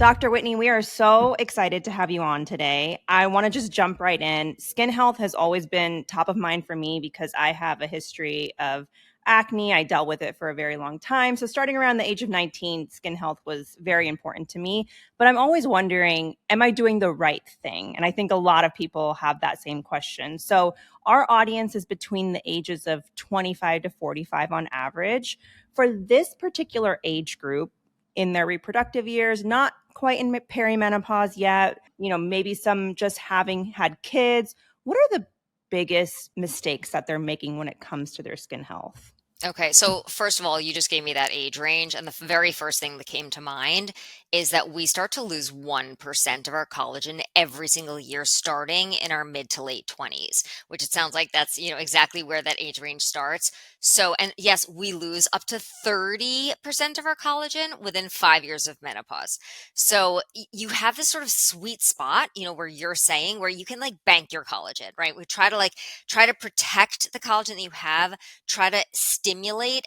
Dr. Whitney, we are so excited to have you on today. I want to just jump right in. Skin health has always been top of mind for me because I have a history of acne. I dealt with it for a very long time. So, starting around the age of 19, skin health was very important to me. But I'm always wondering, am I doing the right thing? And I think a lot of people have that same question. So, our audience is between the ages of 25 to 45 on average. For this particular age group, in their reproductive years, not quite in perimenopause yet, maybe some just having had kids. What are the biggest mistakes that they're making when it comes to their skin health? Okay, so first of all, you just gave me that age range, and the very first thing that came to mind is that we start to lose 1% of our collagen every single year starting in our mid to late 20s, which it sounds like that's, exactly where that age range starts. So, and yes, we lose up to 30% of our collagen within 5 years of menopause. So you have this sort of sweet spot, where you're saying where you can like bank your collagen, right? We try to protect the collagen that you have, try to stimulate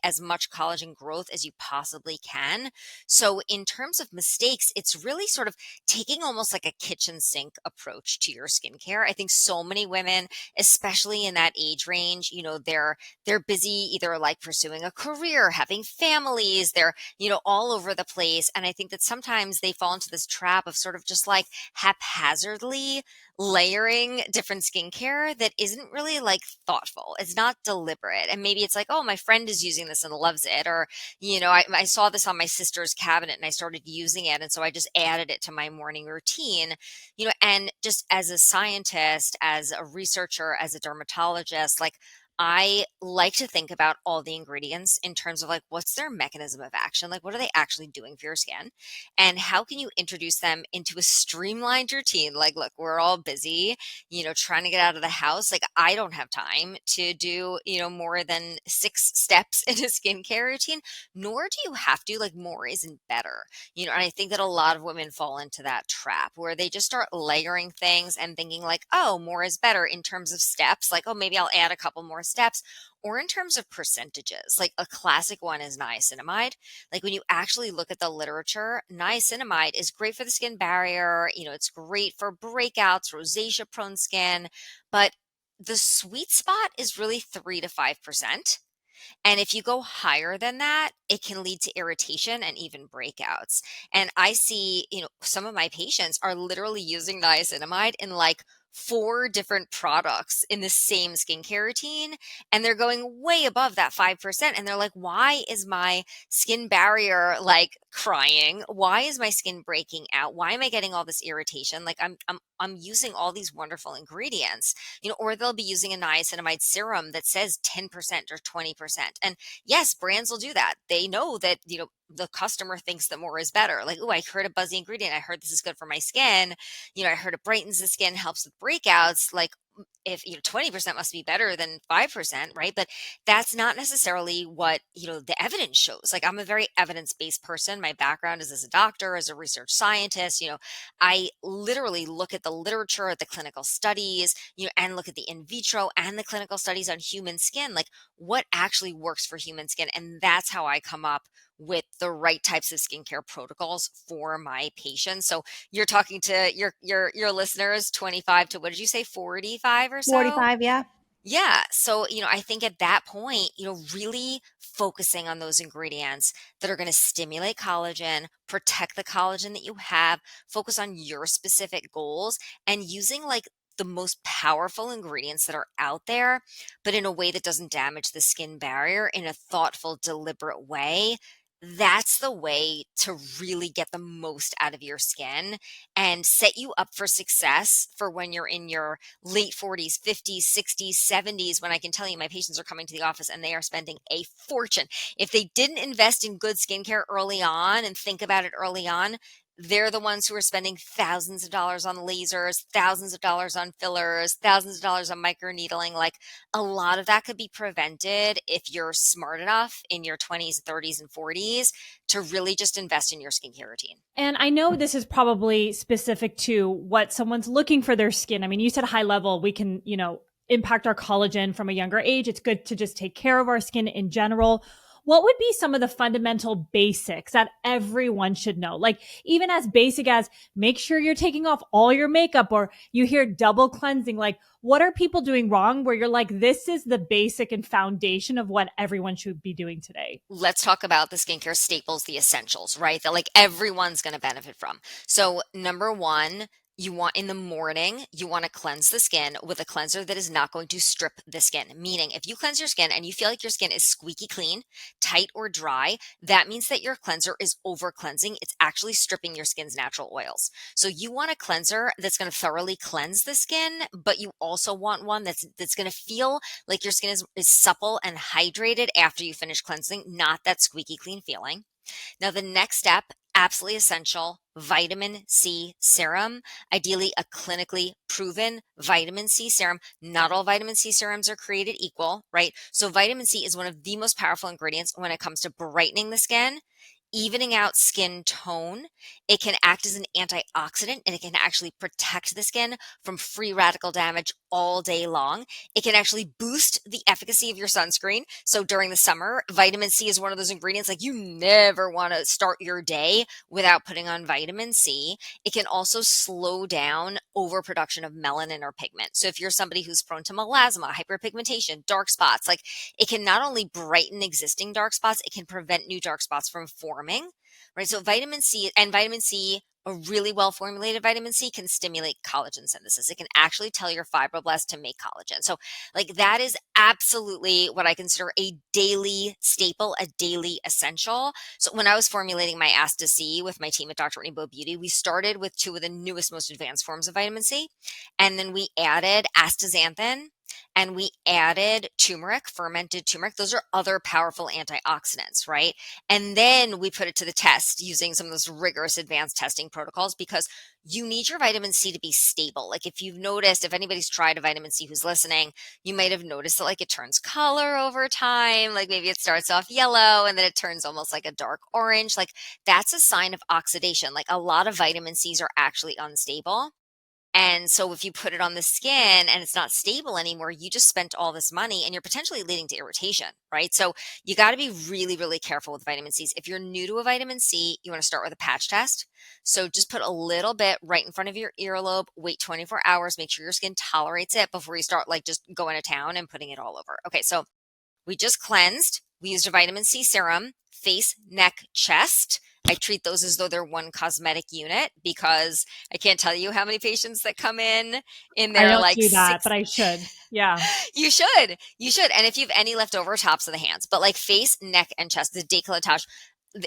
as much collagen growth as you possibly can. So, in terms of mistakes, it's really sort of taking almost like a kitchen sink approach to your skincare. I think so many women, especially in that age range, they're busy either like pursuing a career, having families, they're, all over the place. And I think that sometimes they fall into this trap of sort of just like haphazardly layering different skincare that isn't really like thoughtful. It's not deliberate. And maybe it's like, oh, my friend is using this and loves it. Or, I saw this on my sister's cabinet and I started using it. And so I just added it to my morning routine, and just as a scientist, as a researcher, as a dermatologist, like I like to think about all the ingredients in terms of like what's their mechanism of action? Like what are they actually doing for your skin? And how can you introduce them into a streamlined routine? Like, look, we're all busy, trying to get out of the house. Like, I don't have time to do, more than 6 steps in a skincare routine, nor do you have to. Like, more isn't better, and I think that a lot of women fall into that trap where they just start layering things and thinking, like, oh, more is better in terms of steps. Like, oh, maybe I'll add a couple more steps. Or in terms of percentages, like a classic one is niacinamide. Like when you actually look at the literature, niacinamide is great for the skin barrier. It's great for breakouts, rosacea prone skin, but the sweet spot is really 3 to 5%. And if you go higher than that, it can lead to irritation and even breakouts. And I see, some of my patients are literally using niacinamide in like 4 different products in the same skincare routine. And they're going way above that 5%. And they're like, why is my skin barrier like crying? Why is my skin breaking out? Why am I getting all this irritation? Like I'm using all these wonderful ingredients, or they'll be using a niacinamide serum that says 10% or 20%. And yes, brands will do that. They know that, the customer thinks that more is better. Like, oh, I heard a buzzy ingredient. I heard this is good for my skin. I heard it brightens the skin, helps with breakouts. Like, if 20% must be better than 5%, right? But that's not necessarily what the evidence shows. Like, I'm a very evidence-based person. My background is as a doctor, as a research scientist. I literally look at the literature, at the clinical studies, and look at the in vitro and the clinical studies on human skin, like what actually works for human skin. And that's how I come up with the right types of skincare protocols for my patients. So you're talking to your listeners 25 to, what did you say, 45 or so? 45, yeah. Yeah. So, I think at that point, really focusing on those ingredients that are going to stimulate collagen, protect the collagen that you have, focus on your specific goals, and using like the most powerful ingredients that are out there, but in a way that doesn't damage the skin barrier in a thoughtful, deliberate way. That's the way to really get the most out of your skin and set you up for success for when you're in your late 40s, 50s, 60s, 70s, when I can tell you my patients are coming to the office and they are spending a fortune. If they didn't invest in good skincare early on and think about it early on, they're the ones who are spending thousands of dollars on lasers, thousands of dollars on fillers, thousands of dollars on microneedling. Like a lot of that could be prevented if you're smart enough in your 20s, 30s, and 40s to really just invest in your skincare routine. And I know this is probably specific to what someone's looking for their skin. I mean, you said high level, we can, impact our collagen from a younger age. It's good to just take care of our skin in general. what would be some of the fundamental basics that everyone should know? Like even as basic as make sure you're taking off all your makeup, or you hear double cleansing. Like what are people doing wrong where you're like, this is the basic and foundation of what everyone should be doing today? Let's talk about the skincare staples, the essentials, right? That like everyone's going to benefit from. So, number one, you want in the morning, you want to cleanse the skin with a cleanser that is not going to strip the skin. Meaning, if you cleanse your skin and you feel like your skin is squeaky clean, tight, or dry, that means that your cleanser is over cleansing. It's actually stripping your skin's natural oils. So, you want a cleanser that's going to thoroughly cleanse the skin, but you also want one that's going to feel like your skin is supple and hydrated after you finish cleansing, not that squeaky clean feeling. Now, the next step, absolutely essential, vitamin C serum, ideally a clinically proven vitamin C serum. Not all vitamin C serums are created equal, right? So vitamin C is one of the most powerful ingredients when it comes to brightening the skin, evening out skin tone. It can act as an antioxidant and it can actually protect the skin from free radical damage all day long. It can actually boost the efficacy of your sunscreen. So during the summer, vitamin C is one of those ingredients like you never want to start your day without putting on vitamin C. It can also slow down overproduction of melanin or pigment. So if you're somebody who's prone to melasma, hyperpigmentation, dark spots, like it can not only brighten existing dark spots, it can prevent new dark spots from forming, right? So vitamin C, a really well formulated vitamin C can stimulate collagen synthesis. It can actually tell your fibroblasts to make collagen. So like that is absolutely what I consider a daily staple, a daily essential. So when I was formulating my Asta C with my team at Dr. Whitney Bowe Beauty, we started with two of the newest, most advanced forms of vitamin C. And then we added astaxanthin and we added turmeric, fermented turmeric. Those are other powerful antioxidants, right? And then we put it to the test using some of those rigorous advanced testing protocols because you need your vitamin C to be stable. Like if you've noticed, if anybody's tried a vitamin C who's listening, you might have noticed that like it turns color over time. Like maybe it starts off yellow and then it turns almost like a dark orange. Like that's a sign of oxidation. Like a lot of vitamin Cs are actually unstable. And so if you put it on the skin and it's not stable anymore, you just spent all this money and you're potentially leading to irritation, right? So you got to be really, really careful with vitamin Cs. If you're new to a vitamin C, you want to start with a patch test. So just put a little bit right in front of your earlobe, wait 24 hours, make sure your skin tolerates it before you start like just going to town and putting it all over. Okay, so we just cleansed. We used a vitamin C serum, face, neck, chest. I treat those as though they're one cosmetic unit because I can't tell you how many patients that come in I their don't like do that, six. but I should. Yeah. You should. You should. And if you have any leftover, tops of the hands, but like face, neck, and chest, the décolletage.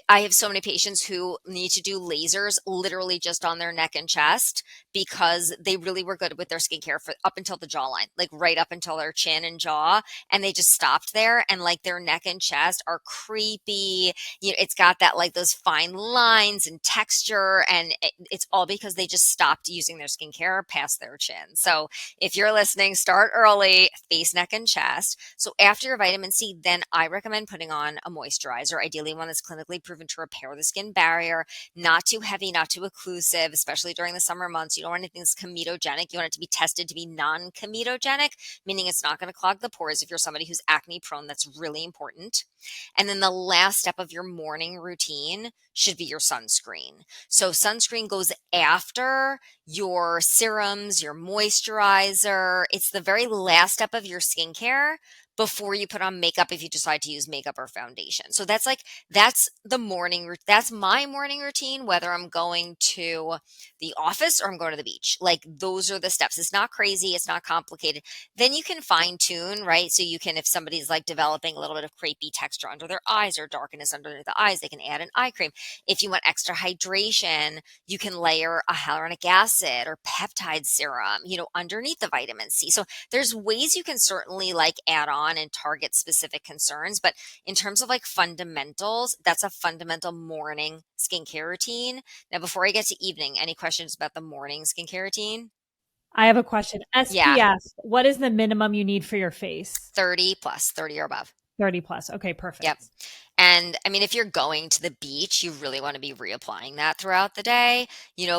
I have so many patients who need to do lasers literally just on their neck and chest because they really were good with their skincare for up until the jawline, like right up until their chin and jaw. And they just stopped there. And like their neck and chest are creepy. You know, it's got that like those fine lines and texture. And it's all because they just stopped using their skincare past their chin. So if you're listening, start early, face, neck, and chest. So after your vitamin C, then I recommend putting on a moisturizer, ideally one that's clinically proven to repair the skin barrier, not too heavy, not too occlusive, especially during the summer months. You don't want anything that's comedogenic. You want it to be tested to be non-comedogenic, meaning it's not going to clog the pores. If you're somebody who's acne prone, that's really important. And then the last step of your morning routine should be your sunscreen. So sunscreen goes after your serums, your moisturizer. It's the very last step of your skincare before you put on makeup if you decide to use makeup or foundation. So that's that's my morning routine, whether I'm going to the office or I'm going to the beach. Like those are the steps. It's not crazy, it's not complicated. Then you can fine tune, right? So you can, if somebody's like developing a little bit of crepey texture under their eyes or darkness under the eyes, they can add an eye cream. If you want extra hydration, you can layer a hyaluronic acid or peptide serum, underneath the vitamin C. So there's ways you can certainly like add on and target specific concerns. But in terms of like fundamentals, that's a fundamental morning skincare routine. Now, before I get to evening, any questions about the morning skincare routine? I have a question. Yeah, SPF, what is the minimum you need for your face? 30 plus, 30 or above. 30 plus. Okay, Yep. perfect. And I mean, if you're going to the beach, you really want to be reapplying that throughout the day,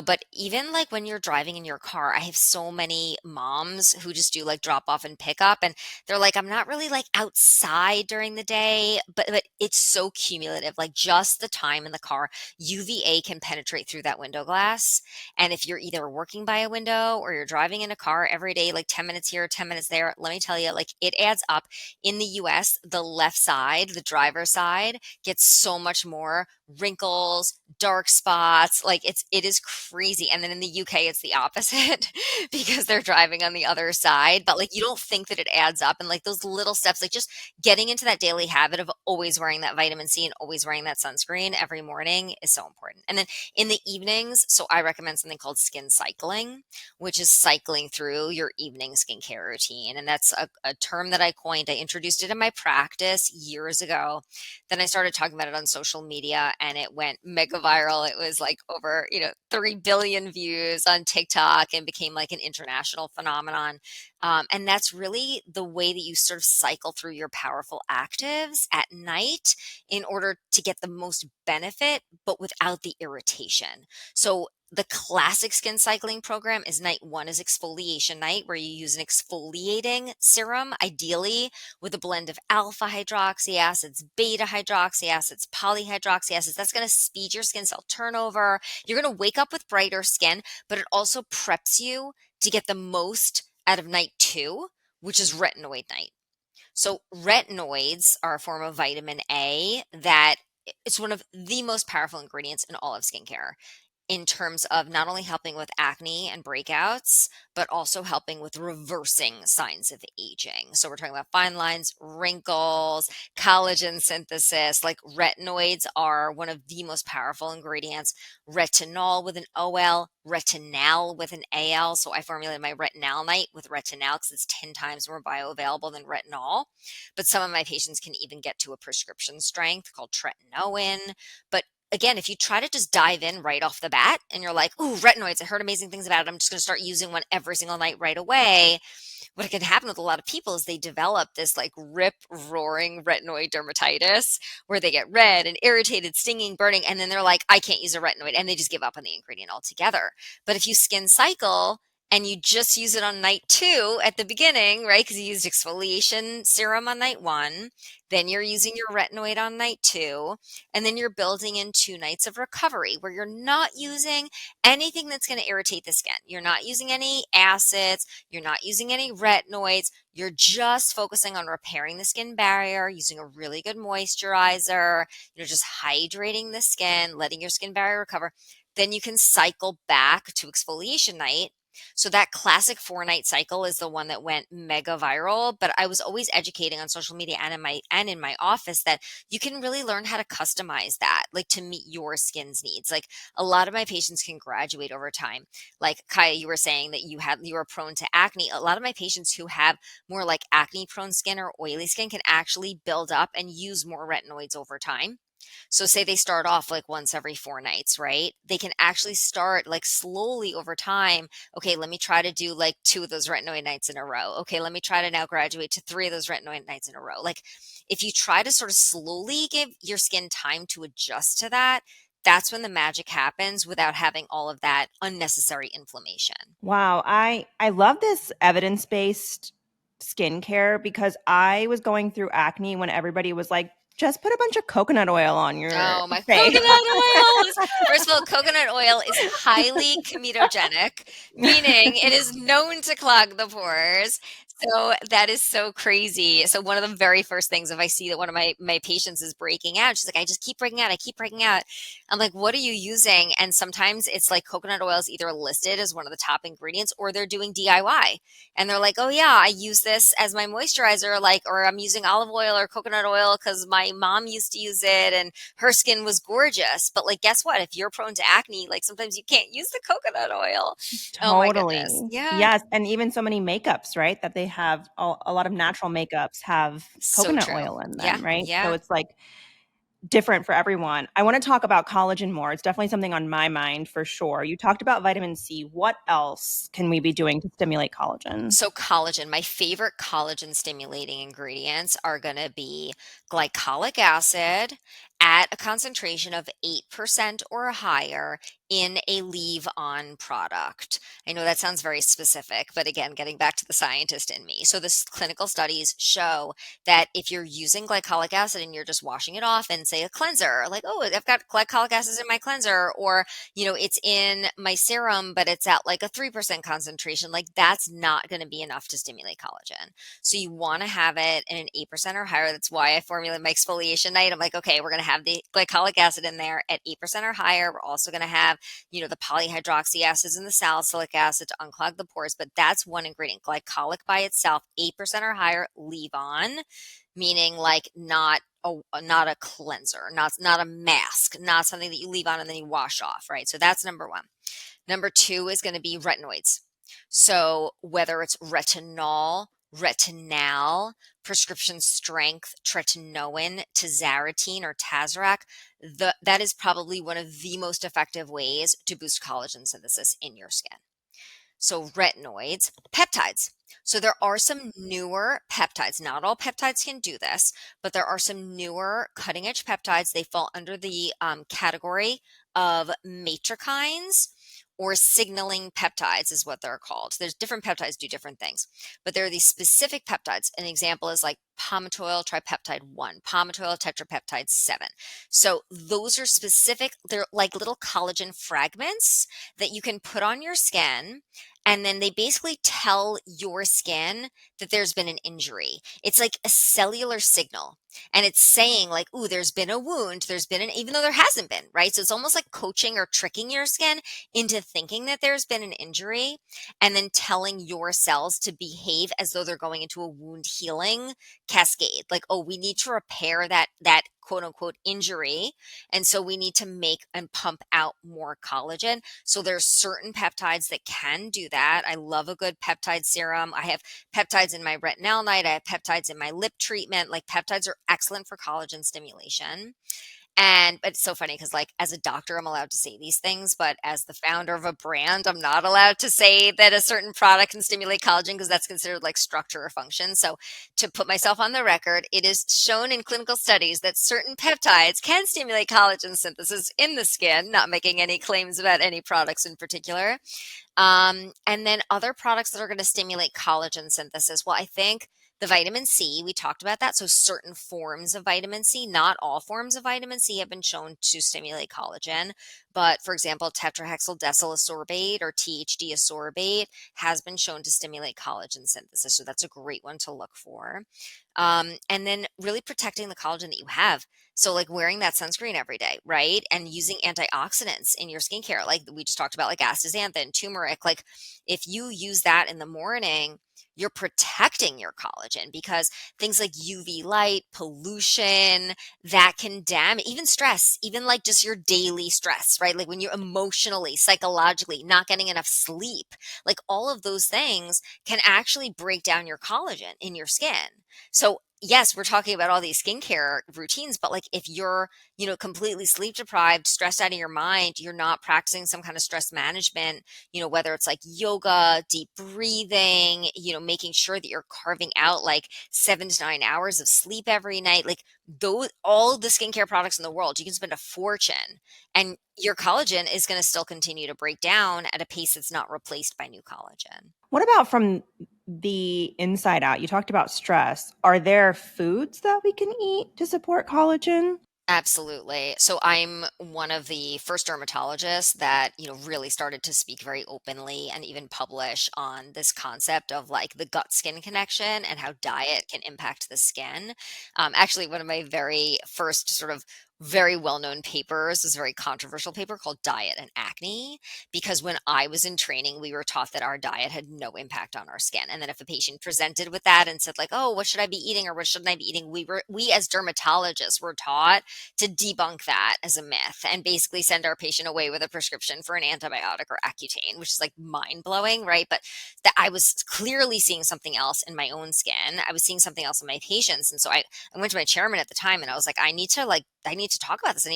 but even like when you're driving in your car, I have so many moms who just do like drop off and pick up, and they're like, I'm not really like outside during the day, but it's so cumulative. Like just the time in the car, UVA can penetrate through that window glass. And if you're either working by a window or you're driving in a car every day, like 10 minutes here, 10 minutes there, let me tell you, like it adds up. In the US, the left side, the driver's side, gets so much more wrinkles, dark spots. Like it is crazy. And then in the UK, it's the opposite because they're driving on the other side. But like you don't think that it adds up. And like those little steps, like just getting into that daily habit of always wearing that vitamin C and always wearing that sunscreen every morning is so important. And then in the evenings, so I recommend something called skin cycling, which is cycling through your evening skincare routine. And that's a term that I coined. I introduced it in my practice years ago. Then I started talking about it on social media and it went mega viral. It was like over, 3 billion views on TikTok and became like an international phenomenon. And that's really the way that you sort of cycle through your powerful actives at night in order to get the most benefit, but without the irritation. So the classic skin cycling program is night one is exfoliation night, where you use an exfoliating serum, ideally with a blend of alpha hydroxy acids, beta hydroxy acids, polyhydroxy acids. That's going to speed your skin cell turnover. You're going to wake up with brighter skin, but it also preps you to get the most out of night two, which is retinoid night. So retinoids are a form of vitamin A that it's one of the most powerful ingredients in all of skincare in terms of not only helping with acne and breakouts, but also helping with reversing signs of aging. So we're talking about fine lines, wrinkles, collagen synthesis. Like retinoids are one of the most powerful ingredients. Retinol with an OL, retinal with an AL. So I formulated my retinal night with retinal because it's 10 times more bioavailable than retinol. But some of my patients can even get to a prescription strength called tretinoin. But again, if you try to just dive in right off the bat and you're like, ooh, retinoids, I heard amazing things about it, I'm just going to start using one every single night right away. What can happen with a lot of people is they develop this like rip roaring retinoid dermatitis where they get red and irritated, stinging, burning, and then they're like, I can't use a retinoid, and they just give up on the ingredient altogether. But if you skin cycle and you just use it on night two at the beginning, right? Because you used exfoliation serum on night one, then you're using your retinoid on night two, and then you're building in 2 nights of recovery where you're not using anything that's going to irritate the skin. You're not using any acids, you're not using any retinoids. You're just focusing on repairing the skin barrier, using a really good moisturizer, just hydrating the skin, letting your skin barrier recover. Then you can cycle back to exfoliation night. So that classic 4-night cycle is the one that went mega viral, but I was always educating on social media and in my office that you can really learn how to customize that, like to meet your skin's needs. Like a lot of my patients can graduate over time. Like Kaya, you were saying that you were prone to acne. A lot of my patients who have more like acne prone skin or oily skin can actually build up and use more retinoids over time. So say they start off like once every 4 nights, right? They can actually start like slowly over time. Okay, let me try to do like 2 of those retinoid nights in a row. Okay, let me try to now graduate to 3 of those retinoid nights in a row. Like if you try to sort of slowly give your skin time to adjust to that, that's when the magic happens without having all of that unnecessary inflammation. Wow, I love this evidence-based skincare because I was going through acne when everybody was like, just put a bunch of coconut oil on your Oh, my face. coconut oil is, first of all, coconut oil is highly comedogenic, meaning it is known to clog the pores. So that is so crazy. So one of the very first things, if I see that one of my patients is breaking out, she's like, I just keep breaking out. I keep breaking out. I'm like, what are you using? And sometimes it's like coconut oil is either listed as one of the top ingredients or they're doing DIY. And they're like, oh yeah, I use this as my moisturizer, like, or I'm using olive oil or coconut oil because my mom used to use it and her skin was gorgeous. But like, guess what? If you're prone to acne, like sometimes you can't use the coconut oil. Oh my goodness. Totally. Yeah. Yes, and even so many makeups, right? That they have a lot of natural makeups have So coconut true. oil in Yeah. them, right? So Yeah. it's like different for everyone. I want to talk about collagen more. It's definitely something on my mind for sure. You talked about vitamin C. What else can we be doing to stimulate collagen? So collagen, my favorite collagen stimulating ingredients are going to be glycolic acid at a concentration of 8% or higher in a leave-on product. I know that sounds very specific, but again, getting back to the scientist in me. So this clinical studies show that if you're using glycolic acid and you're just washing it off in, say, a cleanser, like, oh, I've got glycolic acid in my cleanser, or it's in my serum, but it's at like a 3% concentration, like that's not going to be enough to stimulate collagen. So you want to have it in an 8% or higher. That's why I formulate my exfoliation night. I'm like, okay, we're going to have the glycolic acid in there at 8% or higher. We're also going to have, the polyhydroxy acids and the salicylic acid to unclog the pores, but that's one ingredient. Glycolic by itself, 8% or higher, leave on, meaning like not a cleanser, not a mask, not something that you leave on and then you wash off, right? So that's number one. Number two is going to be retinoids. So whether it's retinol, retinal, prescription strength, tretinoin, tazarotene, or Tazorac, that is probably one of the most effective ways to boost collagen synthesis in your skin. So retinoids, peptides. So there are some newer peptides. Not all peptides can do this, but there are some newer cutting edge peptides. They fall under the category of matrikines or signaling peptides is what they're called. There's different peptides do different things, but there are these specific peptides. An example is like palmitoyl tripeptide 1, palmitoyl tetrapeptide 7. So those are specific, they're like little collagen fragments that you can put on your skin, and then they basically tell your skin that there's been an injury. It's like a cellular signal. And it's saying like, ooh, there's been a wound, even though there hasn't been, right? So it's almost like coaching or tricking your skin into thinking that there's been an injury and then telling your cells to behave as though they're going into a wound healing cascade. Like, oh, we need to repair that quote unquote injury. And so we need to make and pump out more collagen. So there's certain peptides that can do that. I love a good peptide serum. I have peptides in my retinol night. I have peptides in my lip treatment. Like peptides are excellent for collagen stimulation. But it's so funny because like as a doctor, I'm allowed to say these things, but as the founder of a brand, I'm not allowed to say that a certain product can stimulate collagen because that's considered like structure or function. So to put myself on the record, it is shown in clinical studies that certain peptides can stimulate collagen synthesis in the skin, not making any claims about any products in particular. And then other products that are going to stimulate collagen synthesis. Well, I think the vitamin C, we talked about that. So certain forms of vitamin C, not all forms of vitamin C have been shown to stimulate collagen. But for example, tetrahexyldecyl ascorbate or THD ascorbate has been shown to stimulate collagen synthesis. So that's a great one to look for. And then really protecting the collagen that you have. So like wearing that sunscreen every day, right? And using antioxidants in your skincare, like we just talked about, like astaxanthin, turmeric. Like if you use that in the morning, you're protecting your collagen because things like UV light, pollution, that can damage, even stress, even like just your daily stress, right? Like when you're emotionally, psychologically not getting enough sleep, like all of those things can actually break down your collagen in your skin. So yes, we're talking about all these skincare routines, but like if you're, completely sleep deprived, stressed out of your mind, you're not practicing some kind of stress management, whether it's like yoga, deep breathing, making sure that you're carving out like 7 to 9 hours of sleep every night, like those, all the skincare products in the world, you can spend a fortune and your collagen is going to still continue to break down at a pace that's not replaced by new collagen. What about from the inside out? You talked about stress. Are there foods that we can eat to support collagen? Absolutely. So I'm one of the first dermatologists that, really started to speak very openly and even publish on this concept of like the gut skin connection and how diet can impact the skin. Actually, one of my very first sort of very well-known papers is a very controversial paper called Diet and Acne, because when I was in training, we were taught that our diet had no impact on our skin. And then if a patient presented with that and said like, oh, what should I be eating or what shouldn't I be eating? We as dermatologists were taught to debunk that as a myth and basically send our patient away with a prescription for an antibiotic or Accutane, which is like mind blowing, right? But that I was clearly seeing something else in my own skin. I was seeing something else in my patients. And so I went to my chairman at the time and I was like, I need to like I need to talk about this.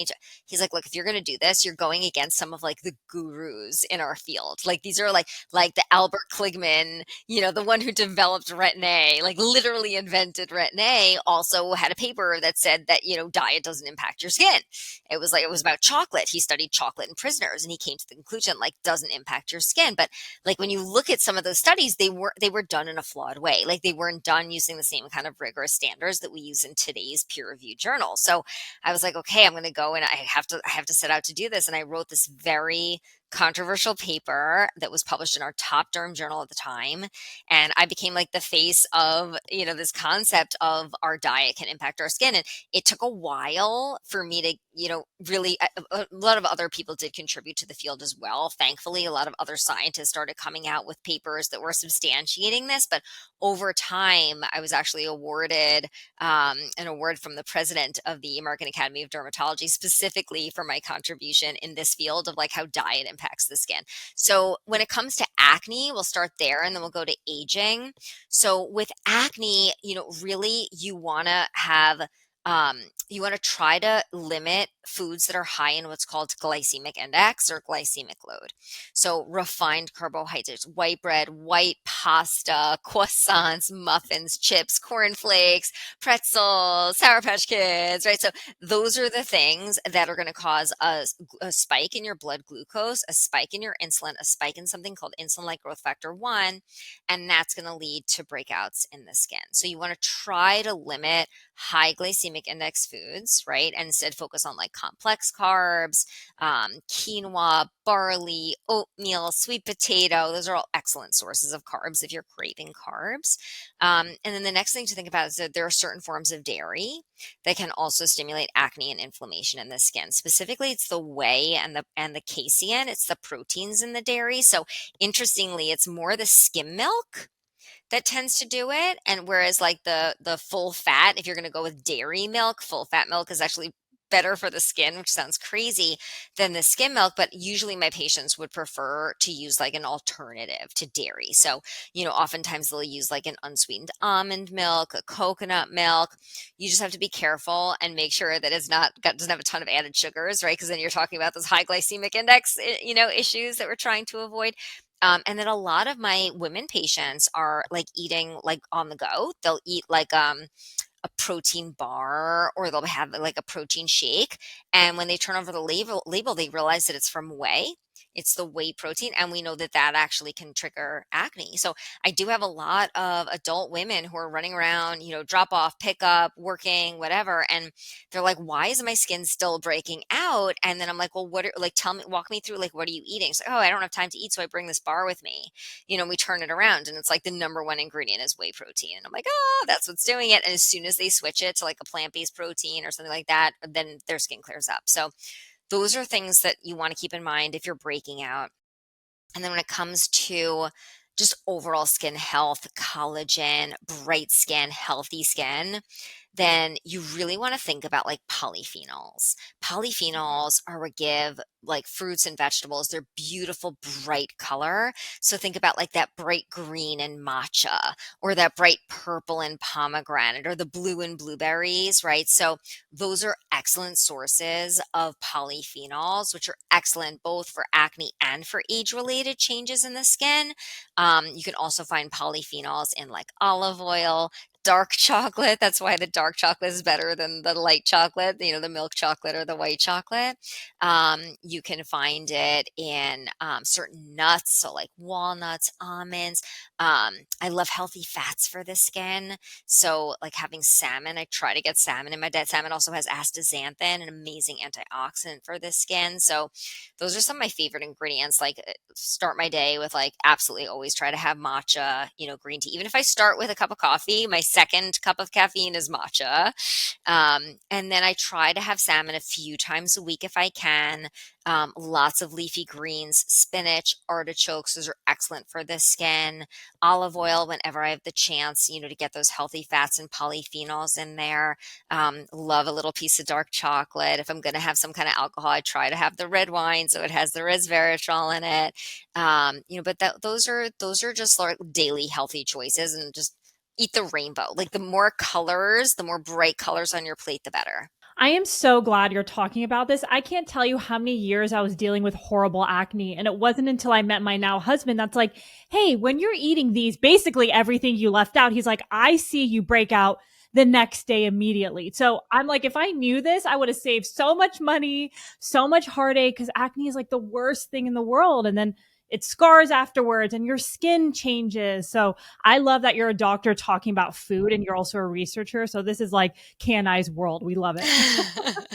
He's like, look, if you're going to do this, you're going against some of like the gurus in our field. Like these are like the Albert Kligman, the one who developed Retin-A, like literally invented Retin-A, also had a paper that said that, diet doesn't impact your skin. It was about chocolate. He studied chocolate in prisoners and he came to the conclusion like doesn't impact your skin. But like when you look at some of those studies, they were done in a flawed way. Like they weren't done using the same kind of rigorous standards that we use in today's peer-reviewed journal. So I was like, okay, I'm going to go and I have to set out to do this. And I wrote this very controversial paper that was published in our top derm journal at the time. And I became like the face of, this concept of our diet can impact our skin. And it took a while for me to, really, a lot of other people did contribute to the field as well. Thankfully, a lot of other scientists started coming out with papers that were substantiating this. But over time, I was actually awarded an award from the president of the American Academy of Dermatology specifically for my contribution in this field of like how diet impacts the skin. So when it comes to acne, we'll start there and then we'll go to aging. So with acne, really you want to try to limit foods that are high in what's called glycemic index or glycemic load. So refined carbohydrates, white bread, white pasta, croissants, muffins, chips, cornflakes, pretzels, Sour Patch Kids, right? So those are the things that are going to cause a spike in your blood glucose, a spike in your insulin, a spike in something called insulin-like growth factor 1, and that's going to lead to breakouts in the skin. So you want to try to limit high glycemic index foods, right? And instead focus on like complex carbs, quinoa, barley, oatmeal, sweet potato. Those are all excellent sources of carbs if you're craving carbs. And then the next thing to think about is that there are certain forms of dairy that can also stimulate acne and inflammation in the skin. Specifically, it's the whey and the casein. It's the proteins in the dairy. So interestingly, it's more the skim milk that tends to do it. And whereas like the full fat, if you're going to go with dairy milk, full fat milk is actually better for the skin, which sounds crazy, than the skim milk. But usually my patients would prefer to use like an alternative to dairy. So, oftentimes they'll use like an unsweetened almond milk, a coconut milk. You just have to be careful and make sure that doesn't have a ton of added sugars, right? Because then you're talking about those high glycemic index, issues that we're trying to avoid. And then a lot of my women patients are like eating like on the go. They'll eat like a protein bar or they'll have like a protein shake. And when they turn over the label, they realize that it's from whey. It's the whey protein. And we know that that actually can trigger acne. So I do have a lot of adult women who are running around, drop off, pick up, working, whatever. And they're like, why is my skin still breaking out? And then I'm like, well, walk me through, like, what are you eating? So, oh, I don't have time to eat. So I bring this bar with me, we turn it around and it's like the number one ingredient is whey protein. And I'm like, oh, that's what's doing it. And as soon as they switch it to like a plant-based protein or something like that, then their skin clears up. So those are things that you want to keep in mind if you're breaking out. And then when it comes to just overall skin health, collagen, bright skin, healthy skin, then you really want to think about like polyphenols. Polyphenols are what give like fruits and vegetables their beautiful bright color. So think about like that bright green in matcha or that bright purple in pomegranate or the blue in blueberries, right? So those are excellent sources of polyphenols, which are excellent both for acne and for age-related changes in the skin. You can also find polyphenols in like olive oil, dark chocolate. That's why the dark chocolate is better than the light chocolate, the milk chocolate or the white chocolate. You can find it in certain nuts, so like walnuts, almonds. I love healthy fats for the skin. So like having salmon, I try to get salmon in my diet. Salmon also has astaxanthin, an amazing antioxidant for the skin. So those are some of my favorite ingredients. Like start my day with like absolutely always try to have matcha, green tea. Even if I start with a cup of coffee, my second cup of caffeine is matcha. And then I try to have salmon a few times a week if I can. Lots of leafy greens, spinach, artichokes. Those are excellent for the skin. Olive oil whenever I have the chance, to get those healthy fats and polyphenols in there. Love a little piece of dark chocolate. If I'm going to have some kind of alcohol, I try to have the red wine so it has the resveratrol in it. But those are just like daily healthy choices, and just eat the rainbow. Like the more colors, the more bright colors on your plate, the better. I am so glad you're talking about this. I can't tell you how many years I was dealing with horrible acne. And it wasn't until I met my now husband that's like, hey, when you're eating these, basically everything you left out, he's like, I see you break out the next day immediately. So I'm like, if I knew this, I would have saved so much money, so much heartache, because acne is like the worst thing in the world. And then it scars afterwards and your skin changes. So I love that you're a doctor talking about food and you're also a researcher. So this is like Can I's world. We love it.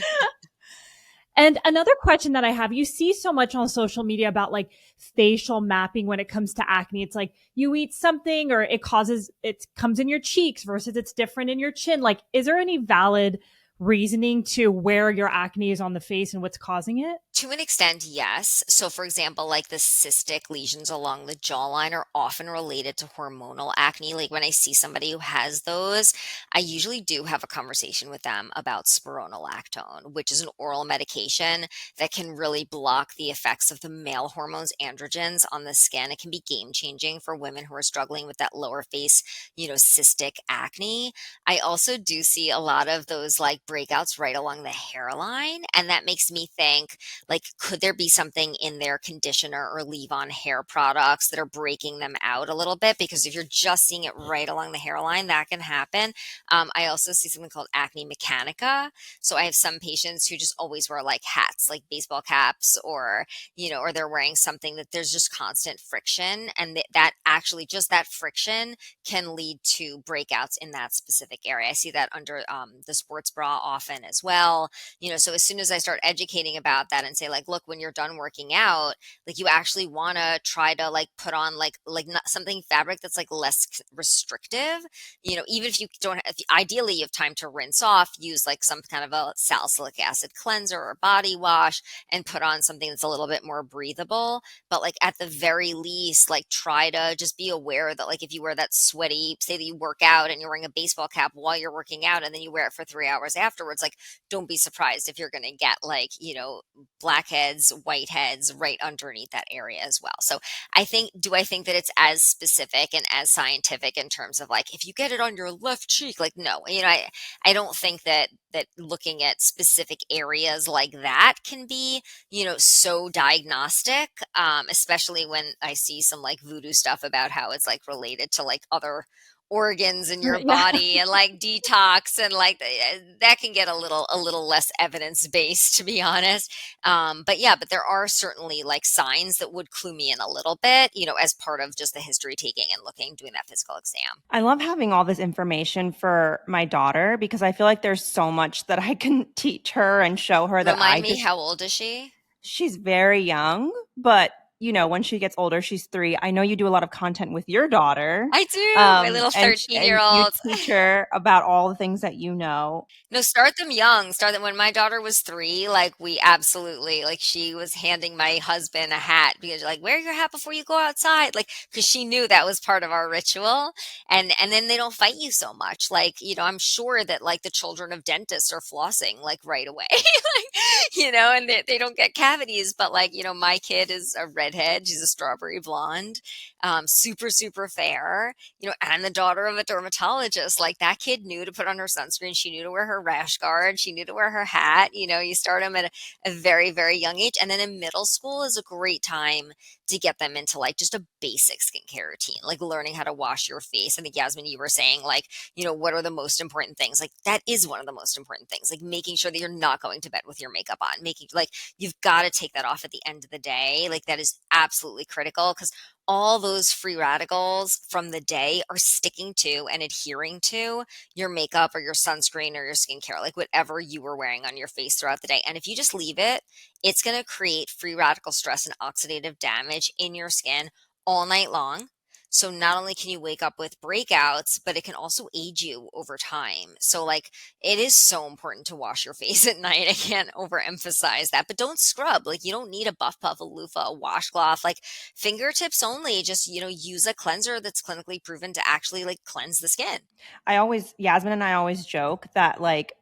And another question that I have, you see so much on social media about like facial mapping when it comes to acne. It's like you eat something or it comes in your cheeks versus it's different in your chin. Like, is there any valid reasoning to where your acne is on the face and what's causing it? To an extent, yes. So, for example, like the cystic lesions along the jawline are often related to hormonal acne. Like when I see somebody who has those, I usually do have a conversation with them about spironolactone, which is an oral medication that can really block the effects of the male hormones, androgens, on the skin. It can be game changing for women who are struggling with that lower face, cystic acne. I also do see a lot of those like breakouts right along the hairline. And that makes me think, like, could there be something in their conditioner or leave-on hair products that are breaking them out a little bit? Because if you're just seeing it right along the hairline, that can happen. I also see something called acne mechanica. So I have some patients who just always wear like hats, like baseball caps, or they're wearing something that there's just constant friction, and that actually just that friction can lead to breakouts in that specific area. I see that under the sports bra often as well. So as soon as I start educating about that and say like, look, when you're done working out, like you actually want to try to like put on like not something fabric that's like less restrictive. Even if you don't, if ideally you have time to rinse off, use like some kind of a salicylic acid cleanser or body wash and put on something that's a little bit more breathable. But like at the very least, like try to just be aware that like if you wear that sweaty, say that you work out and you're wearing a baseball cap while you're working out and then you wear it for 3 hours afterwards, like don't be surprised if you're going to get like, blackheads, whiteheads right underneath that area as well. So do I think that it's as specific and as scientific in terms of like, if you get it on your left cheek, like, no, I don't think that looking at specific areas like that can be, so diagnostic, especially when I see some like voodoo stuff about how it's like related to like other organs in your Yeah. body and like detox and like that can get a little less evidence based, to be honest. But there are certainly like signs that would clue me in a little bit, as part of just the history taking and doing that physical exam. I love having all this information for my daughter because I feel like there's so much that I can teach her and show her that Remind I me, just how old is she? she's very young, but when she gets older, she's 3. I know you do a lot of content with your daughter, I do, my little and 13 year and you old. teach her about all the things that you know. No, start them young. Start them when my daughter was 3. Like we absolutely like she was handing my husband a hat because like wear your hat before you go outside, like because she knew that was part of our ritual. And then they don't fight you so much. Like I'm sure that like the children of dentists are flossing like right away, like and they don't get cavities. But like my kid is a redhead. She's a strawberry blonde, super super fair. And the daughter of a dermatologist. Like that kid knew to put on her sunscreen. She knew to wear her rash guard. She knew to wear her hat. You start them at a very, very young age. And then in middle school is a great time to get them into like just a basic skincare routine, like learning how to wash your face. I think, Yasmin, you were saying like, what are the most important things? Like that is one of the most important things, like making sure that you're not going to bed with your makeup on, making like you've got to take that off at the end of the day. Like that is absolutely critical because all those free radicals from the day are sticking to and adhering to your makeup or your sunscreen or your skincare, like whatever you were wearing on your face throughout the day. And if you just leave it, it's going to create free radical stress and oxidative damage in your skin all night long. So not only can you wake up with breakouts, but it can also age you over time. So like it is so important to wash your face at night. I can't overemphasize that. But don't scrub. Like you don't need a buff puff, a loofah, a washcloth. Like fingertips only. Just use a cleanser that's clinically proven to actually like cleanse the skin. Yasmin and I always joke that like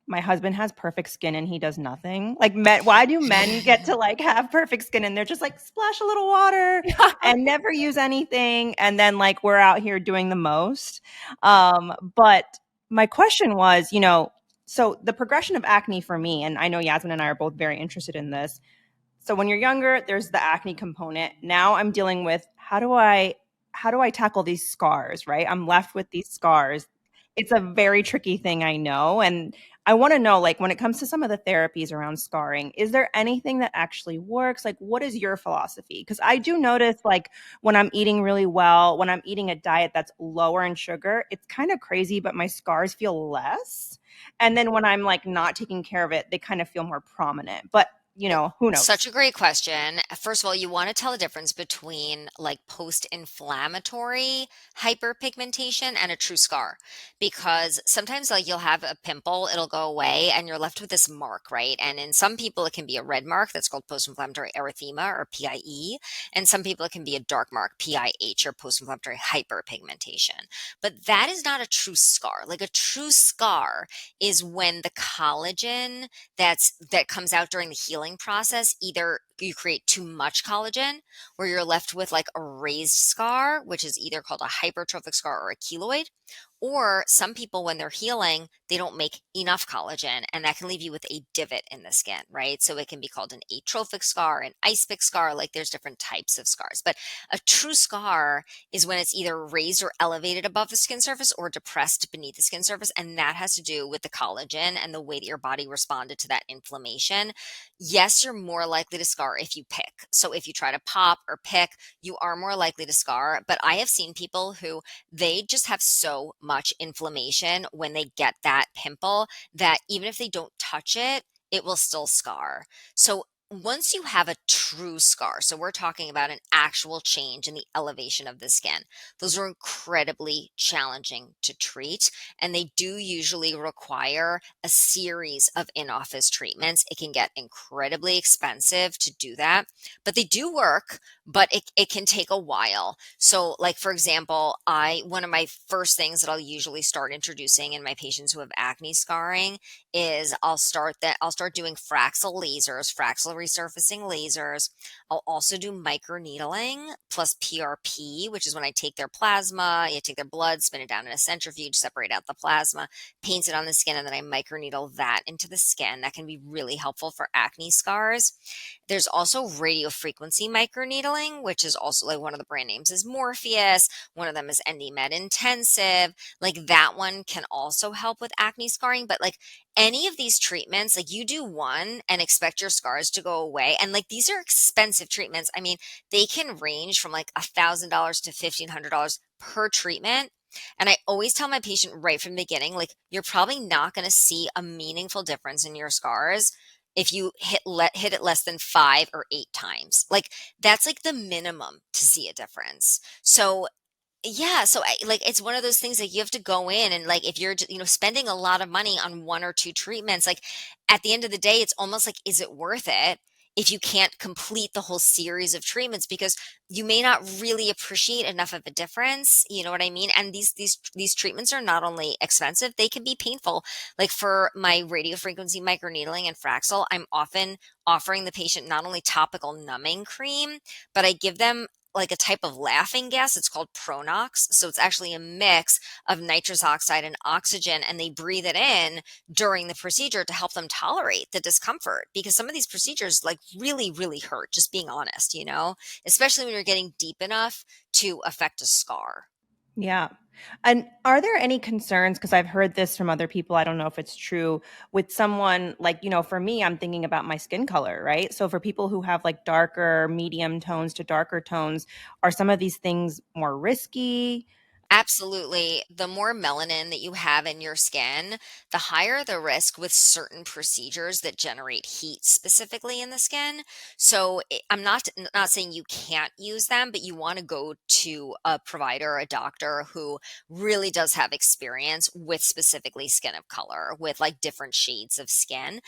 my husband has perfect skin and he does nothing. Like men, why do men get to like have perfect skin and they're just like splash a little water and never use anything, and then like we're out here doing the most. But my question was, So the progression of acne for me, and I know Yasmin and I are both very interested in this. So when you're younger, there's the acne component. Now I'm dealing with how do I tackle these scars, right? I'm left with these scars. It's a very tricky thing, I know. And I want to know, like, when it comes to some of the therapies around scarring, is there anything that actually works? Like, what is your philosophy? Because I do notice, like, when I'm eating really well, when I'm eating a diet that's lower in sugar, it's kind of crazy, but my scars feel less. And then when I'm like not taking care of it, they kind of feel more prominent. But who Such knows? a great question. First of all, you want to tell the difference between like post-inflammatory hyperpigmentation and a true scar. Because sometimes like you'll have a pimple, it'll go away and you're left with this mark, right? And in some people it can be a red mark that's called post-inflammatory erythema or PIE, and some people it can be a dark mark, PIH or post-inflammatory hyperpigmentation. But that is not a true scar. Like a true scar is when the collagen that comes out during the healing process, either you create too much collagen where you're left with like a raised scar, which is either called a hypertrophic scar or a keloid, or some people when they're healing they don't make enough collagen and that can leave you with a divot in the skin, right? So it can be called an atrophic scar, an icepic scar, like there's different types of scars. But a true scar is when it's either raised or elevated above the skin surface or depressed beneath the skin surface. And that has to do with the collagen and the way that your body responded to that inflammation. Yes, you're more likely to scar if you pick. So if you try to pop or pick, you are more likely to scar. But I have seen people who they just have so much inflammation when they get that pimple that even if they don't touch it, it will still scar. So once you have a true scar, so we're talking about an actual change in the elevation of the skin, those are incredibly challenging to treat. And they do usually require a series of in office treatments. It can get incredibly expensive to do that, but they do work, but it can take a while. So, like, for example, one of my first things that I'll usually start introducing in my patients who have acne scarring is I'll start doing Fraxel lasers, Fraxel resurfacing lasers. I'll also do microneedling plus PRP, which is when I take their plasma, you take their blood, spin it down in a centrifuge, separate out the plasma, paint it on the skin, and then I microneedle that into the skin. That can be really helpful for acne scars. There's also radiofrequency microneedling, which is also like one of the brand names is Morpheus. One of them is EndyMed Intensive. Like that one can also help with acne scarring. But like any of these treatments, like you do one and expect your scars to go away. And like these are expensive treatments. I mean, they can range from like $1,000 to $1,500 per treatment. And I always tell my patient right from the beginning, like, you're probably not going to see a meaningful difference in your scars if you hit it less than 5 or 8 times. Like, that's like the minimum to see a difference. So yeah, so like it's one of those things that you have to go in and like if you're spending a lot of money on one or two treatments, like at the end of the day, it's almost like is it worth it if you can't complete the whole series of treatments because you may not really appreciate enough of a difference, you know what I mean? And these treatments are not only expensive, they can be painful. Like for my radiofrequency microneedling and Fraxel, I'm often offering the patient not only topical numbing cream, but I give them like a type of laughing gas. It's called Pronox. So it's actually a mix of nitrous oxide and oxygen, and they breathe it in during the procedure to help them tolerate the discomfort because some of these procedures like really, really hurt, just being honest, especially when you're getting deep enough to affect a scar. Yeah. And are there any concerns? Because I've heard this from other people. I don't know if it's true with someone like, for me, I'm thinking about my skin color, right? So for people who have like darker medium tones to darker tones, are some of these things more risky? Absolutely. The more melanin that you have in your skin, the higher the risk with certain procedures that generate heat specifically in the skin. So I'm not saying you can't use them, but you want to go to a provider, a doctor who really does have experience with specifically skin of color, with like different shades of skin.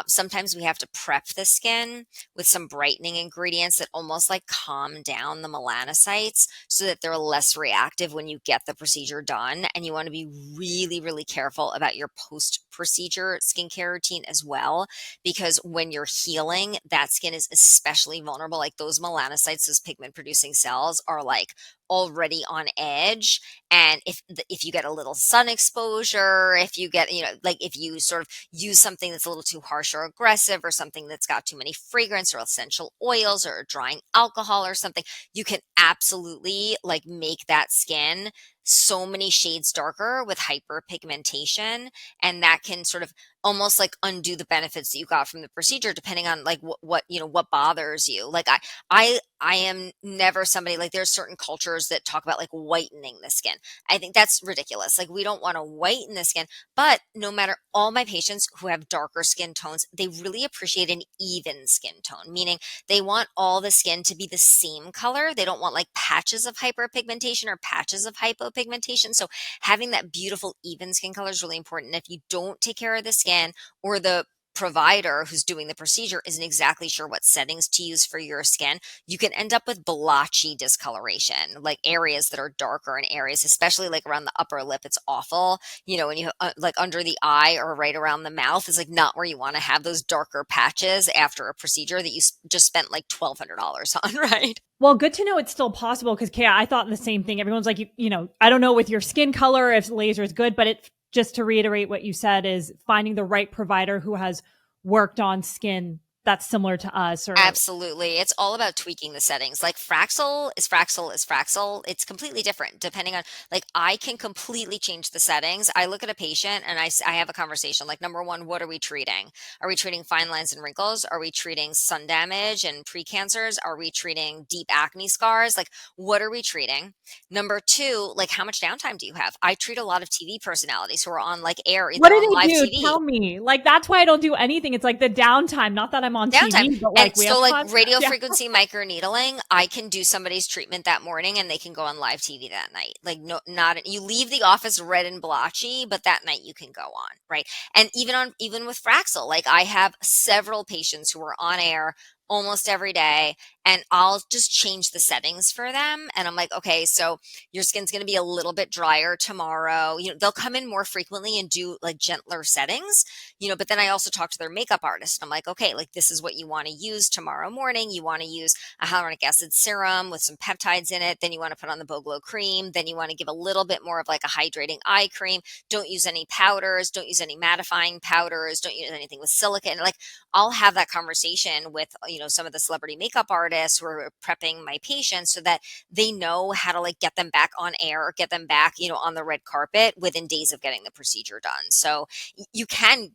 Sometimes we have to prep the skin with some brightening ingredients that almost like calm down the melanocytes so that they're less reactive when you get the procedure done. And you want to be really, really careful about your post procedure skincare routine as well, because when you're healing, that skin is especially vulnerable. Like those melanocytes, those pigment producing cells are like already on edge. And if you get a little sun exposure, if you get, like if you sort of use something that's a little too harsh or aggressive, or something that's got too many fragrance or essential oils or drying alcohol or something, you can absolutely like make that skin so many shades darker with hyperpigmentation. And that can sort of almost like undo the benefits that you got from the procedure, depending on like what bothers you. Like I am never somebody, like there's certain cultures that talk about like whitening the skin. I think that's ridiculous. Like we don't want to whiten the skin, but no matter, all my patients who have darker skin tones, they really appreciate an even skin tone, meaning they want all the skin to be the same color. They don't want like patches of hyperpigmentation or patches of hypopigmentation. So having that beautiful even skin color is really important. And if you don't take care of the skin, or the provider who's doing the procedure isn't exactly sure what settings to use for your skin, you can end up with blotchy discoloration, like areas that are darker, and areas, especially like around the upper lip. It's awful. When you like under the eye or right around the mouth is like not where you want to have those darker patches after a procedure that you just spent like $1,200 on, right? Well, good to know it's still possible, because Kaya, I thought the same thing. Everyone's like, I don't know with your skin color if laser is good, but it, just to reiterate what you said, is finding the right provider who has worked on skin that's similar to us. Or Absolutely. It's all about tweaking the settings. Like Fraxel is Fraxel is Fraxel. It's completely different depending on, like, I can completely change the settings. I look at a patient and I have a conversation like, number one, what are we treating? Are we treating fine lines and wrinkles? Are we treating sun damage and precancers? Are we treating deep acne scars? Like, what are we treating? Number two, like, how much downtime do you have? I treat a lot of TV personalities who are on like air, what they're do on they live do? TV. Tell me. Like, that's why I don't do anything. It's like the downtime. Not that I'm on Downtime. TV, but And like we have so like content. radio Yeah. frequency microneedling, I can do somebody's treatment that morning and they can go on live TV that night. Like, no, not, you leave the office red and blotchy, but that night you can go on, right? And even with Fraxel, like I have several patients who are on air almost every day, and I'll just change the settings for them. And I'm like, okay, so your skin's going to be a little bit drier tomorrow. They'll come in more frequently and do like gentler settings, but then I also talk to their makeup artist. I'm like, okay, like this is what you want to use tomorrow morning. You want to use a hyaluronic acid serum with some peptides in it. Then you want to put on the Bow Glow cream. Then you want to give a little bit more of like a hydrating eye cream. Don't use any powders. Don't use any mattifying powders. Don't use anything with silica. And like, I'll have that conversation with, some of the celebrity makeup artists who are prepping my patients so that they know how to like get them back on air, or get them back, on the red carpet within days of getting the procedure done. So you can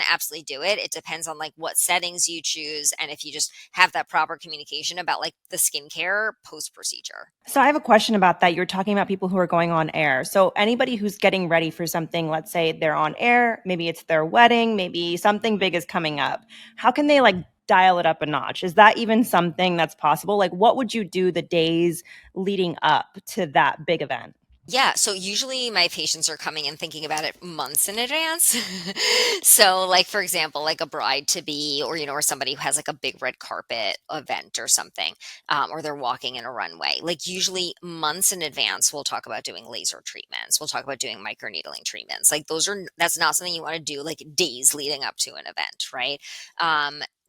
absolutely do it. It depends on like what settings you choose, and if you just have that proper communication about like the skincare post procedure. So I have a question about that. You're talking about people who are going on air. So anybody who's getting ready for something, let's say they're on air, maybe it's their wedding, maybe something big is coming up. How can they like dial it up a notch? Is that even something that's possible? Like what would you do the days leading up to that big event? Yeah, so usually my patients are coming in thinking about it months in advance. So, like for example, like a bride to be, or somebody who has like a big red carpet event or something, or they're walking in a runway. Like usually months in advance, we'll talk about doing laser treatments. We'll talk about doing microneedling treatments. Like that's not something you want to do like days leading up to an event, right?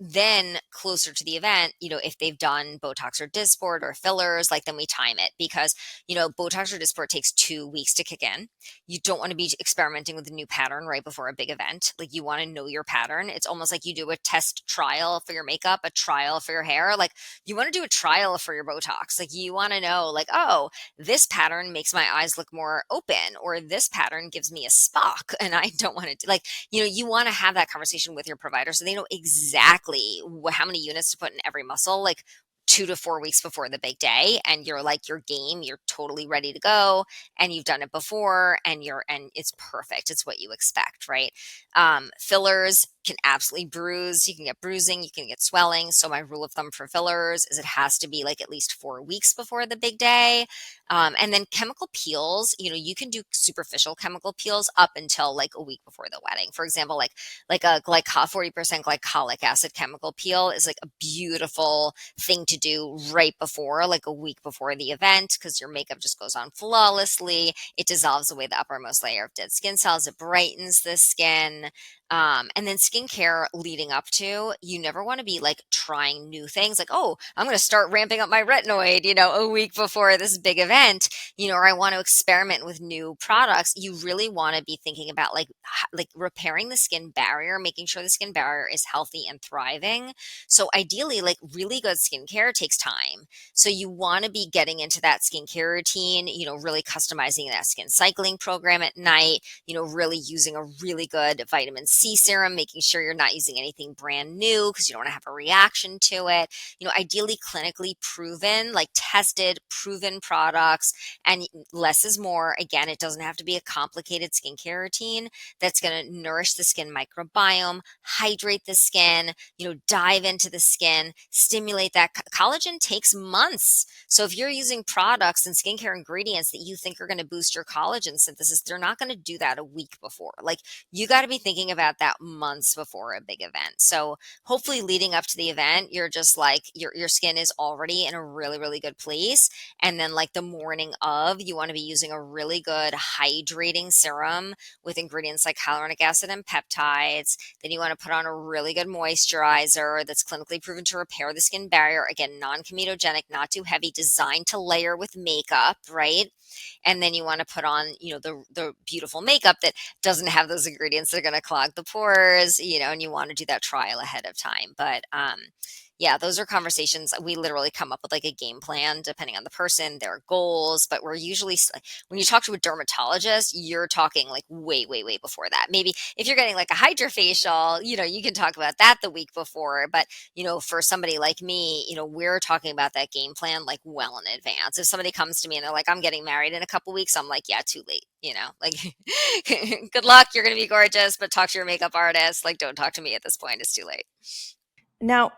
Then closer to the event, if they've done Botox or Dysport or fillers, like then we time it, because Botox or Dysport takes 2 weeks to kick in. You don't want to be experimenting with a new pattern right before a big event. Like you want to know your pattern. It's almost like you do a test trial for your makeup, a trial for your hair. Like you want to do a trial for your Botox. Like you want to know, like, oh, this pattern makes my eyes look more open, or this pattern gives me a spock, and I don't want to like, you want to have that conversation with your provider so they know exactly how many units to put in every muscle, like 2 to 4 weeks before the big day, and you're like, your game, you're totally ready to go, and you've done it before, and it's perfect. It's what you expect, right? Fillers can absolutely bruise. You can get bruising, you can get swelling. So my rule of thumb for fillers is it has to be like at least 4 weeks before the big day. And then chemical peels, you can do superficial chemical peels up until like a week before the wedding. For example, like a 40% glycolic acid chemical peel is like a beautiful thing to do right before, like a week before the event, because your makeup just goes on flawlessly. It dissolves away the uppermost layer of dead skin cells. It brightens the skin. And then skincare leading up to, you never want to be like trying new things like, oh, I'm going to start ramping up my retinoid, a week before this big event, or I want to experiment with new products. You really want to be thinking about like repairing the skin barrier, making sure the skin barrier is healthy and thriving. So ideally, like really good skincare takes time. So you want to be getting into that skincare routine, really customizing that skin cycling program at night, really using a really good vitamin C serum, making sure you're not using anything brand new because you don't want to have a reaction to it. Ideally clinically proven, like tested, proven products, and less is more. Again, it doesn't have to be a complicated skincare routine that's going to nourish the skin microbiome, hydrate the skin, dive into the skin, stimulate that. Collagen takes months. So if you're using products and skincare ingredients that you think are going to boost your collagen synthesis, they're not going to do that a week before. Like you got to be thinking about that months before a big event. So hopefully leading up to the event, you're just like your skin is already in a really, really good place. And then like the morning of, you want to be using a really good hydrating serum with ingredients like hyaluronic acid and peptides. Then you want to put on a really good moisturizer that's clinically proven to repair the skin barrier. Again, non-comedogenic, not too heavy, designed to layer with makeup, right? And then you want to put on, the beautiful makeup that doesn't have those ingredients that are going to clog the pores, and you want to do that trial ahead of time. But yeah, those are conversations. We literally come up with like a game plan depending on the person, their goals. But we're usually, when you talk to a dermatologist, you're talking like way, way, way before that. Maybe if you're getting like a hydrofacial, you can talk about that the week before. But, for somebody like me, we're talking about that game plan like well in advance. If somebody comes to me and they're like, I'm getting married in a couple weeks, I'm like, yeah, too late. Like good luck. You're going to be gorgeous, but talk to your makeup artist. Like, don't talk to me at this point. It's too late. Now,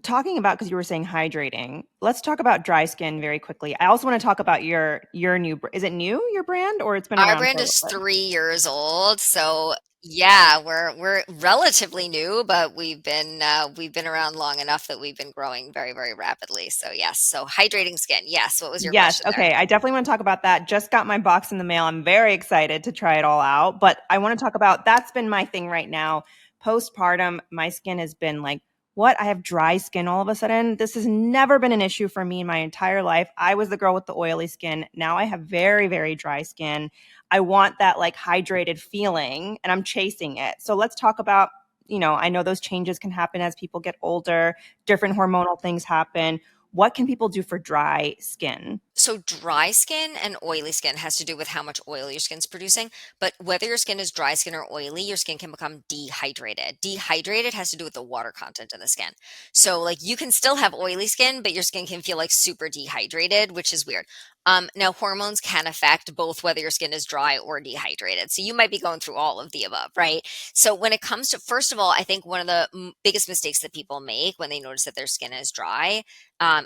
talking about, because you were saying hydrating, let's talk about dry skin very quickly. I also want to talk about your new, is it new, your brand, or it's been Our around brand for a is little bit? 3 years old, so yeah, we're relatively new, but we've been around long enough that we've been growing very, very rapidly. So yes, so hydrating skin. Yes, what was your Yes. question there? Okay. I definitely want to talk about that. Just got my box in the mail. I'm very excited to try it all out. But I want to talk about, that's been my thing right now. Postpartum, my skin has been like, what? I have dry skin all of a sudden. This has never been an issue for me in my entire life. I was the girl with the oily skin. Now I have very, very dry skin. I want that like hydrated feeling and I'm chasing it. So let's talk about, I know those changes can happen as people get older, different hormonal things happen. What can people do for dry skin? So dry skin and oily skin has to do with how much oil your skin's producing. But whether your skin is dry skin or oily, your skin can become dehydrated. Dehydrated has to do with the water content in the skin. So like you can still have oily skin, but your skin can feel like super dehydrated, which is weird. Now hormones can affect both whether your skin is dry or dehydrated. So you might be going through all of the above, right? So when it comes to, first of all, I think one of the biggest mistakes that people make when they notice that their skin is dry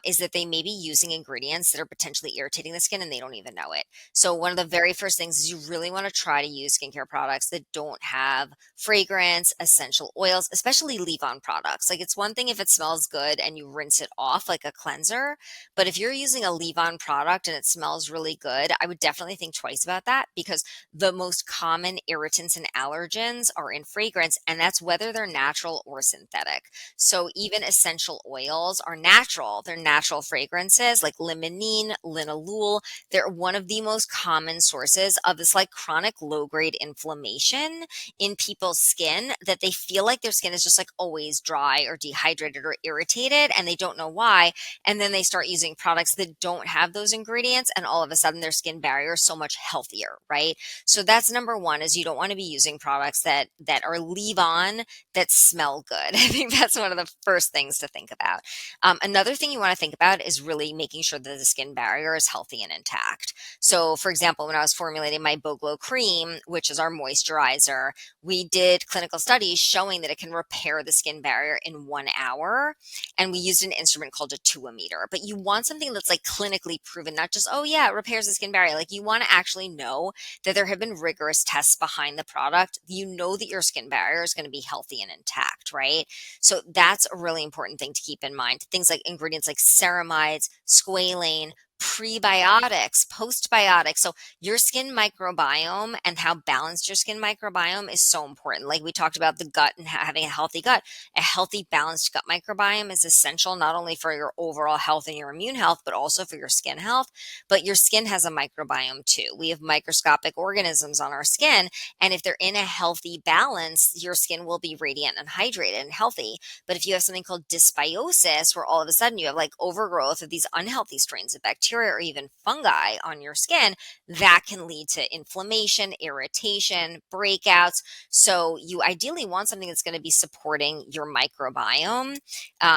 is that they may be using ingredients that are potentially irritating the skin and they don't even know it. So, one of the very first things is you really want to try to use skincare products that don't have fragrance, essential oils, especially leave on products. Like, it's one thing if it smells good and you rinse it off like a cleanser, but if you're using a leave on product and it smells really good, I would definitely think twice about that because the most common irritants and allergens are in fragrance, and that's whether they're natural or synthetic. So even essential oils are natural. They're natural fragrances like limonene, linalool. They're one of the most common sources of this like chronic low grade inflammation in people's skin that they feel like their skin is just like always dry or dehydrated or irritated and they don't know why. And then they start using products that don't have those ingredients and all of a sudden their skin barrier is so much healthier, right? So that's number one is you don't want to be using products that are leave on that smell good. I think that's one of the first things to think about. Another thing you want to think about is really making sure that the skin barrier is healthy and intact. So, for example, when I was formulating my Bow Glow cream, which is our moisturizer, we did clinical studies showing that it can repair the skin barrier in 1 hour. And we used an instrument called a tuometer. But you want something that's like clinically proven, not just, oh, yeah, it repairs the skin barrier. Like you want to actually know that there have been rigorous tests behind the product. You know that your skin barrier is going to be healthy and intact, right? So that's a really important thing to keep in mind. Things like ingredients like ceramides, squalane, prebiotics, postbiotics. So your skin microbiome and how balanced your skin microbiome is so important. Like we talked about the gut and having a healthy gut. A healthy, balanced gut microbiome is essential not only for your overall health and your immune health, but also for your skin health. But your skin has a microbiome too. We have microscopic organisms on our skin, and if they're in a healthy balance, your skin will be radiant and hydrated and healthy. But if you have something called dysbiosis, where all of a sudden you have like overgrowth of these unhealthy strains of bacteria or even fungi on your skin, that can lead to inflammation, irritation, breakouts. So you ideally want something that's going to be supporting your microbiome.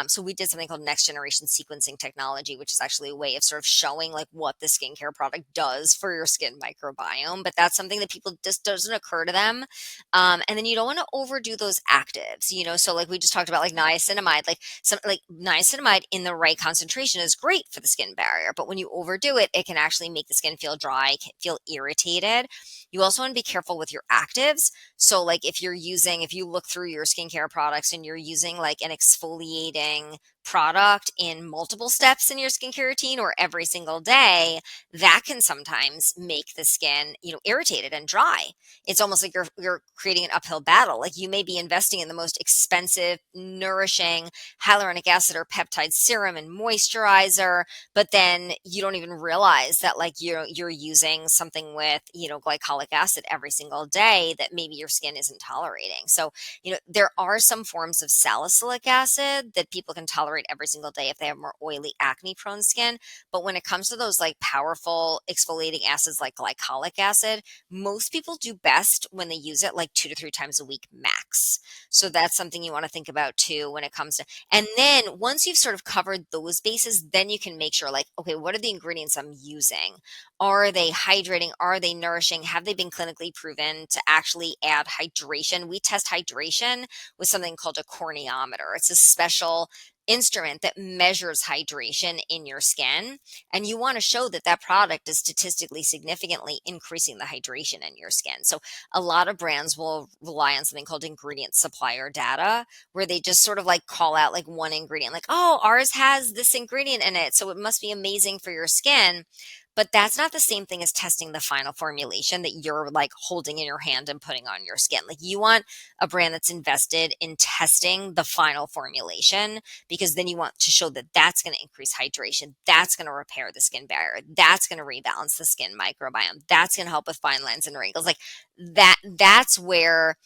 So we did something called next generation sequencing technology, which is actually a way of sort of showing like what the skincare product does for your skin microbiome. But that's something that people just doesn't occur to them. And then you don't want to overdo those actives, so like we just talked about like niacinamide, like some like niacinamide in the right concentration is great for the skin barrier, but when you overdo it, it can actually make the skin feel dry, feel irritated. You also want to be careful with your actives. So like if you look through your skincare products and you're using like an exfoliating product in multiple steps in your skincare routine or every single day, that can sometimes make the skin, irritated and dry. It's almost like you're creating an uphill battle. Like you may be investing in the most expensive, nourishing hyaluronic acid or peptide serum and moisturizer, but then you don't even realize that like you're using something with, glycolic acid every single day that maybe your skin isn't tolerating. So, there are some forms of salicylic acid that people can tolerate every single day if they have more oily acne prone skin. But when it comes to those like powerful exfoliating acids like glycolic acid, most people do best when they use it like 2 to 3 times a week max. So that's something you want to think about too when it comes to, and then once you've sort of covered those bases, then you can make sure like, okay, what are the ingredients I'm using? Are they hydrating? Are they nourishing? Have they been clinically proven to actually add hydration? We test hydration with something called a corneometer. It's a special instrument that measures hydration in your skin, and you want to show that that product is statistically significantly increasing the hydration in your skin. So a lot of brands will rely on something called ingredient supplier data, where they just sort of like call out like one ingredient, like, oh, ours has this ingredient in it, so it must be amazing for your skin. But that's not the same thing as testing the final formulation that you're like holding in your hand and putting on your skin. Like you want a brand that's invested in testing the final formulation, because then you want to show that that's going to increase hydration. That's going to repair the skin barrier. That's going to rebalance the skin microbiome. That's going to help with fine lines and wrinkles. Like that's where,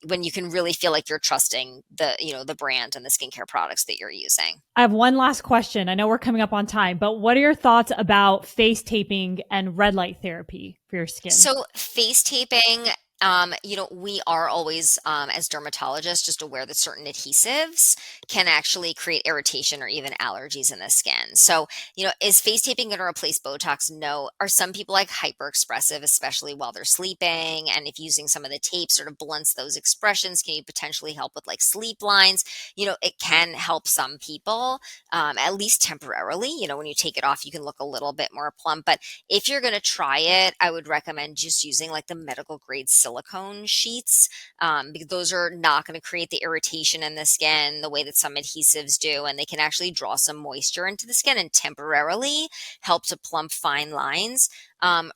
when you can really feel like you're trusting the brand and the skincare products that you're using. I have one last question. I know we're coming up on time, but what are your thoughts about face taping and red light therapy for your skin? So face taping, we are always, as dermatologists, just aware that certain adhesives can actually create irritation or even allergies in the skin. So, is face taping going to replace Botox? No. Are some people like hyper expressive, especially while they're sleeping? And if using some of the tape sort of blunts those expressions, can you potentially help with like sleep lines? It can help some people, at least temporarily. When you take it off, you can look a little bit more plump. But if you're going to try it, I would recommend just using like the medical grade silicone sheets, because those are not going to create the irritation in the skin the way that some adhesives do. And they can actually draw some moisture into the skin and temporarily help to plump fine lines.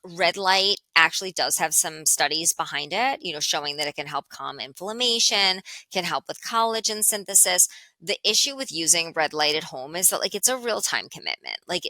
Red light actually does have some studies behind it, showing that it can help calm inflammation, can help with collagen synthesis. The issue with using red light at home is that like it's a real time commitment. Like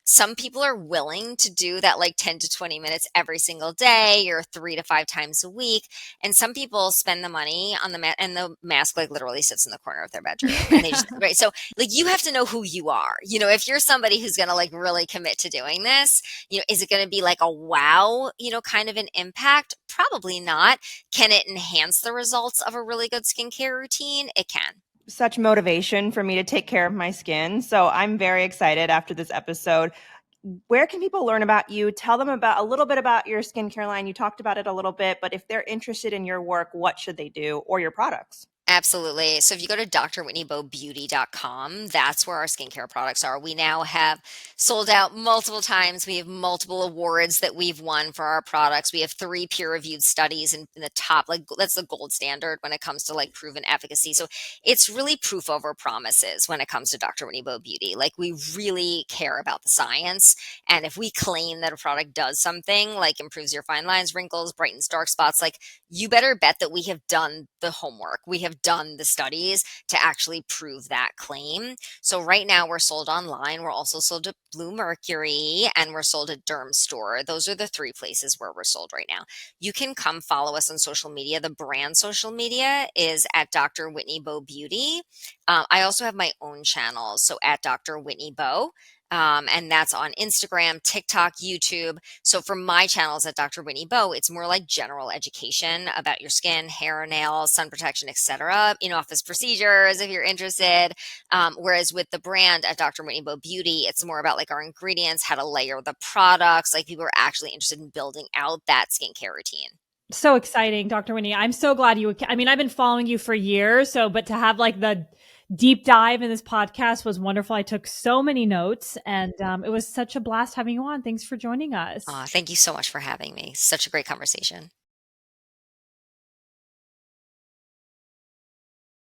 some people are willing to do that like 10 to 20 minutes every single day or 3 to 5 times a week. And some people spend the money on the and the mask like literally sits in the corner of their bedroom and they just, right. So like you have to know who you are. If you're somebody who's going to like really commit to doing this, is it going to be like a wow, kind of an impact? Probably not. Can it enhance the results of a really good skincare routine? It can. Such motivation for me to take care of my skin. So I'm very excited after this episode. Where can people learn about you? Tell them about a little bit about your skincare line. You talked about it a little bit, but if they're interested in your work, what should they do, or your products? Absolutely. So if you go to drwhitneybowbeauty.com, that's where our skincare products are. We now have sold out multiple times. We have multiple awards that we've won for our products. We have 3 peer-reviewed studies in the top, like that's the gold standard when it comes to like proven efficacy. So it's really proof over promises when it comes to Dr. Whitney Bowe Beauty. Like we really care about the science. And if we claim that a product does something like improves your fine lines, wrinkles, brightens dark spots, like you better bet that we have done the homework. We have done the studies to actually prove that claim. So right now we're sold online. We're also sold at Blue Mercury and we're sold at Derm Store. Those are the 3 places where we're sold right now. You can come follow us on social media. The brand social media is at Dr. Whitney Bowe Beauty. I also have my own channel, so at Dr. Whitney Bowe. And that's on Instagram, TikTok, YouTube. So for my channels at Dr. Whitney Bowe, it's more like general education about your skin, hair, nails, sun protection, etc. In-office procedures, if you're interested. Whereas with the brand at Dr. Whitney Bowe Beauty, it's more about like our ingredients, how to layer the products. Like people are actually interested in building out that skincare routine. So exciting, Dr. Winnie. I'm so glad I mean, I've been following you for years. But to have like the deep dive in this podcast was wonderful. I took so many notes and it was such a blast having you on. Thanks for joining us. Thank you so much for having me. Such a great conversation.